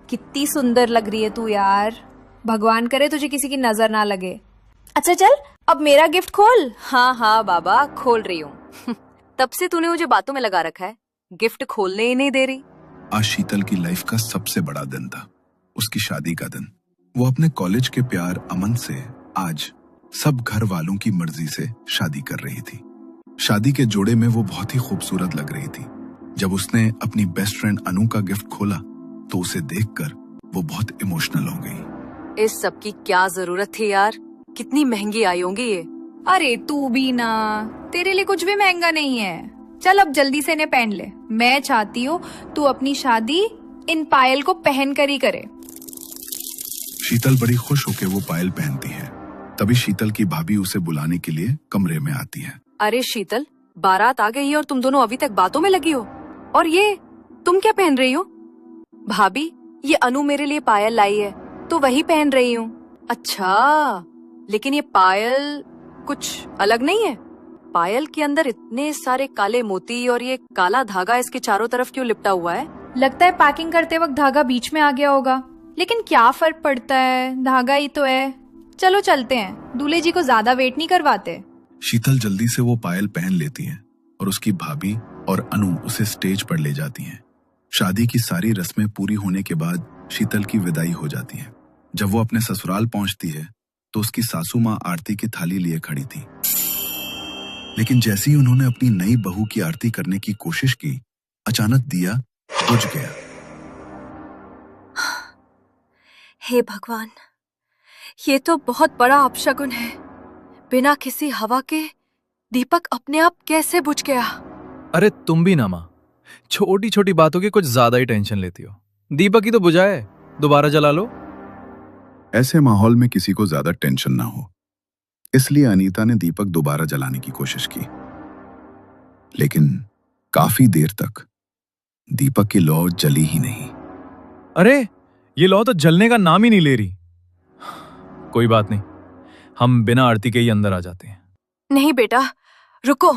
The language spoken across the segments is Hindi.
कितनी सुंदर लग रही है तू यार। भगवान करे तुझे किसी की नजर ना लगे। अच्छा चल अब मेरा गिफ्ट खोल। हाँ हाँ बाबा खोल रही हूँ। तब से तूने मुझे बातों में लगा रखा है, गिफ्ट खोलने ही नहीं दे रही। आज शीतल की लाइफ का सबसे बड़ा दिन था, उसकी शादी का दिन। वो अपने कॉलेज के प्यार अमन से आज सब घर वालों की मर्जी से शादी कर रही थी। शादी के जोड़े में वो बहुत ही खूबसूरत लग रही थी। जब उसने अपनी बेस्ट फ्रेंड अनु का गिफ्ट खोला तो उसे देखकर वो बहुत इमोशनल हो गई। इस सब की क्या जरूरत थी यार, कितनी महंगी आई होंगी ये। अरे तू भी ना, तेरे लिए कुछ भी महंगा नहीं है। चल अब जल्दी से इन्हें पहन ले। मैं चाहती हूँ तू अपनी शादी इन पायल को पहन कर ही करे। शीतल बड़ी खुश होकर वो पायल पहनती है। तभी शीतल की भाभी उसे बुलाने के लिए कमरे में आती है। अरे शीतल, बारात आ गई है और तुम दोनों अभी तक बातों में लगी हो। और ये तुम क्या पहन रही हो? भाभी, ये अनु मेरे लिए पायल लाई है तो वही पहन रही हूँ। अच्छा, लेकिन ये पायल कुछ अलग नहीं है? पायल के अंदर इतने सारे काले मोती और ये काला धागा इसके चारों तरफ क्यों लिपटा हुआ है? लगता है पैकिंग करते वक्त धागा बीच में आ गया होगा, लेकिन क्या फर्क पड़ता है, धागा ही तो है। चलो चलते हैं, दूल्हे जी को ज्यादा वेट नहीं करवाते। शीतल जल्दी से वो पायल पहन लेती है और उसकी भाभी और अनु उसे स्टेज पर ले जाती हैं। शादी की सारी रस्में पूरी होने के बाद शीतल की विदाई हो जाती है। जब वो अपने ससुराल पहुंचती है तो उसकी सासू माँ आरती की थाली लिए खड़ी थी, लेकिन जैसे ही उन्होंने अपनी नई बहू की आरती करने की कोशिश की, अचानक दिया बुझ गया। हे भगवान, ये तो बहुत बड़ा अपशगुन है। बिना किसी हवा के दीपक अपने आप कैसे बुझ गया? अरे तुम भी ना माँ, छोटी छोटी बातों की कुछ ज्यादा ही टेंशन लेती हो। दीपक ही तो बुझाए, दोबारा जला लो। ऐसे माहौल में किसी को ज्यादा टेंशन ना हो, इसलिए अनीता ने दीपक दोबारा जलाने की कोशिश की, लेकिन काफी देर तक दीपक की लौ जली ही नहीं। अरे ये लौ तो जलने का नाम ही नहीं ले रही। कोई बात नहीं, हम बिना आरती के ही अंदर आ जाते हैं। नहीं बेटा, रुको।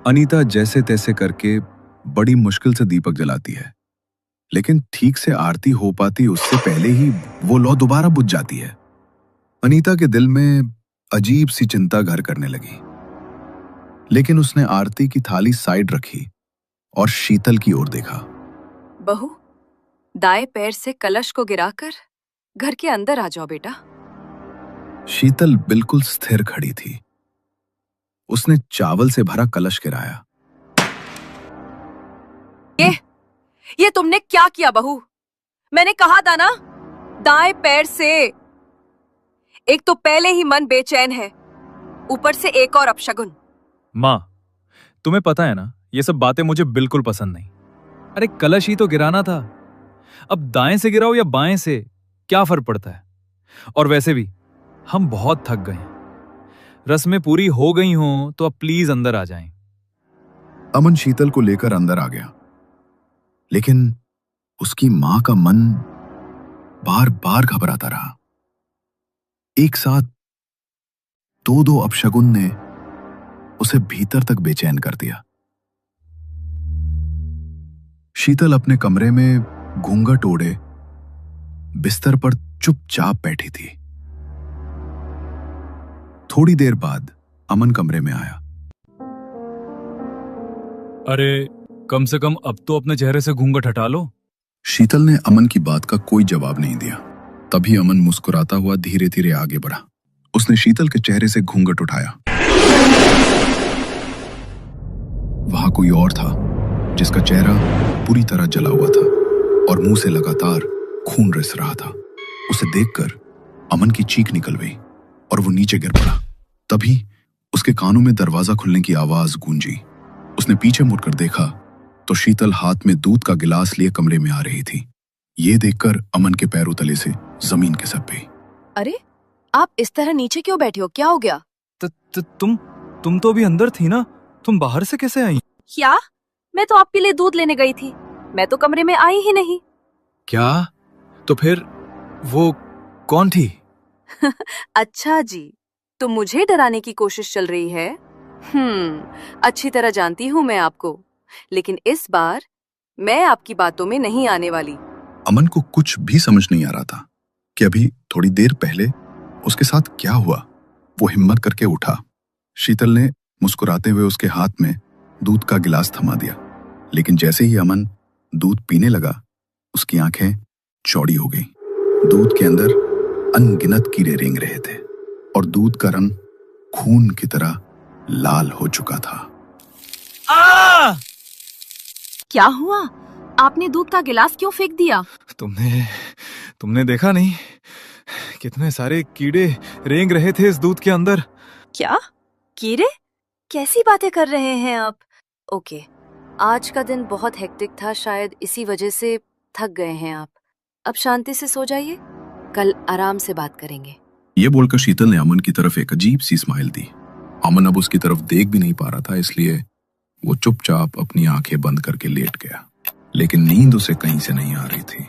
अनीता जैसे तैसे करके बड़ी मुश्किल से दीपक जलाती है, लेकिन ठीक से आरती हो पाती उससे पहले ही वो लौ दोबारा बुझ जाती है। अनीता के दिल में अजीब सी चिंता घर करने लगी, लेकिन उसने आरती की थाली साइड रखी और शीतल की ओर देखा। बहू, दाएं पैर से कलश को गिराकर घर के अंदर आ जाओ बेटा। शीतल बिल्कुल स्थिर खड़ी थी। उसने चावल से भरा कलश गिराया। ये तुमने क्या किया बहू? मैंने कहा था ना, दाएं पैर से। एक तो पहले ही मन बेचैन है, ऊपर से एक और अपशगुन। माँ, तुम्हें पता है ना, ये सब बातें मुझे बिल्कुल पसंद नहीं। अरे कलश ही तो गिराना था, अब दाएं से गिराओ या बाएं से, क्या फर्क पड़ता है? और वैसे भी हम बहुत थक गए हैं। रस्में पूरी हो गई हों तो अब प्लीज अंदर आ जाएं। अमन शीतल को लेकर अंदर आ गया, लेकिन उसकी मां का मन बार बार घबराता रहा। एक साथ दो अपशगुन ने उसे भीतर तक बेचैन कर दिया। शीतल अपने कमरे में घूंघट ओढ़े बिस्तर पर चुपचाप बैठी थी। थोड़ी देर बाद अमन कमरे में आया। अरे कम से कम अब तो अपने चेहरे से घूंघट हटा लो। शीतल ने अमन की बात का कोई जवाब नहीं दिया। तभी अमन मुस्कुराता हुआ धीरे धीरे आगे बढ़ा। उसने शीतल के चेहरे से घूंघट उठाया। वहां कोई और था, जिसका चेहरा पूरी तरह जला हुआ था और मुंह से लगातार खून रिस रहा था। उसे देखकर अमन की चीख निकल गई और वो नीचे गिर पड़ा। तभी उसके कानों में दरवाजा खुलने की आवाज गूंजी। उसने पीछे मुड़कर देखा तो शीतल हाथ में दूध का गिलास लिए कमरे में आ रही थी। ये देखकर अमन के पैरों तले से जमीन खिसक गई। अरे आप इस तरह नीचे क्यों बैठे हो, क्या हो गया? तुम तो अभी अंदर थी ना, तुम बाहर से कैसे आई? क्या? मैं तो आपके लिए दूध लेने गई थी, मैं तो कमरे में आई ही नहीं। क्या? तो फिर वो कौन थी? अच्छा जी, तो मुझे डराने की कोशिश चल रही है। अच्छी तरह जानती हूँ मैं आपको, लेकिन इस बार मैं आपकी बातों में नहीं आने वाली। अमन को कुछ भी समझ नहीं आ रहा था कि अभी थोड़ी देर पहले उसके साथ क्या हुआ। वो हिम्मत करके उठा। शीतल ने मुस्कुराते हुए उसके हाथ में दूध का गिलास थमा दिया, लेकिन जैसे ही अमन दूध पीने लगा उसकी आंखें चौड़ी हो गई। दूध के अंदर अनगिनत कीड़े रेंग रहे थे और दूध का रंग खून की तरह लाल हो चुका था। क्या हुआ? आपने दूध का गिलास क्यों फेंक दिया? तुमने देखा नहीं कितने सारे कीड़े रेंग रहे थे इस दूध के अंदर। क्या? कीड़े? कैसी बातें कर रहे हैं आप? ओके, आज का दिन बहुत हेक्टिक था, शायद इसी वजह से थक गए हैं आप। अब शांति से सो जाइए, कल आराम से बात करेंगे। ये बोलकर शीतल ने अमन की तरफ एक अजीब सी स्माइल दी। अमन अब उसकी तरफ देख भी नहीं पा रहा था, इसलिए वो चुपचाप अपनी आंखें बंद करके लेट गया। लेकिन नींद उसे कहीं से नहीं आ रही थी।